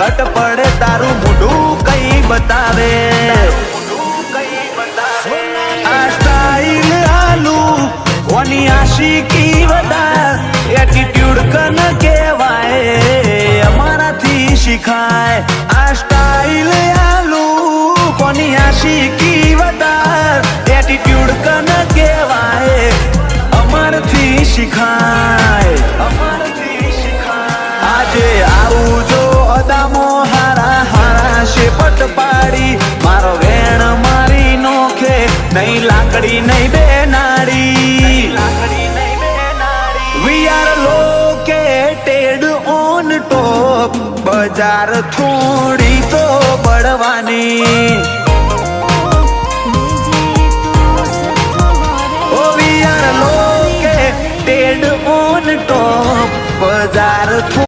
લટ પડે તારું મોઢું કઈ બતાવે આ સ્ટાઈલ આલુ કોની આશિકી વધાર એટીટ્યુડ કન કહેવાય અમારાથી શીખાય આ સ્ટાઈલ આલુ કોની આશિકી વધાર એટીટ્યુડ કન કહેવાય અમારથી શીખાય આજે આવું જો અદામો હારા હારા શેપટ પાડી મારો વેણ મારી નોખે નહીં લાકડી નહીં બે નાડી we are located on top બજાર થોડી તો બળવાની we are located on top બજાર